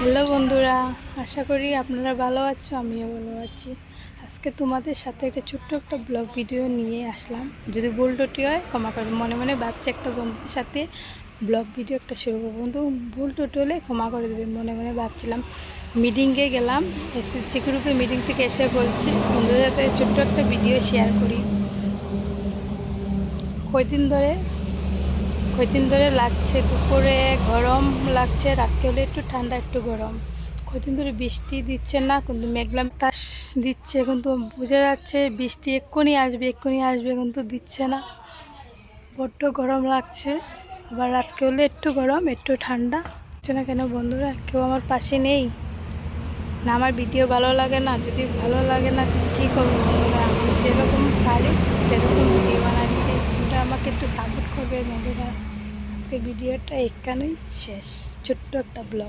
Hello বন্ধুরা, আশা করি আপনারা ভালো আছো, আমিও ভালো আছি। আজকে তোমাদের সাথে একটা ছোট্ট একটা ব্লগ ভিডিও নিয়ে আসলাম। যদি ভুল ত্রুটি হয় ক্ষমা করবেন। মনে মনে ভাবছি একটা বন্ধুদের সাথে ব্লগ ভিডিও একটা শুরু করবো, কিন্তু ভুল ত্রুটি হলে ক্ষমা করে দেবেন। মনে মনে ভাবছিলাম, মিটিংয়ে গেলাম, এসএসজি গ্রুপে মিটিং থেকে এসে বলছি বন্ধুদের সাথে ছোট্ট একটা ভিডিও শেয়ার করি। কয়দিন ধরে লাগছে, দুপুরে গরম লাগছে, রাত্রে হলে একটু ঠান্ডা একটু গরম। কয়দিন ধরে বৃষ্টি দিচ্ছে না, কিন্তু মেঘলা বাতাস দিচ্ছে, কিন্তু বোঝা যাচ্ছে বৃষ্টি এক্ষুনি আসবে, কিন্তু দিচ্ছে না। বড্ড গরম লাগছে, আবার রাত্রে হলে একটু গরম একটু ঠান্ডা হচ্ছে না। কেন বন্ধুরা, কেউ আমার পাশে নেই না? আমার ভিডিও ভালো লাগে না? যদি ভালো লাগে না, যদি কী করবো বন্ধুরা, আমি যেরকম পারি সেরকম ভিডিও বানাচ্ছি, তোমরা আমাকে একটু সাপোর্ট করবে বন্ধুরা। আজকে ভিডিওটা এখানেই শেষ, ছোট্ট একটা ব্লগ।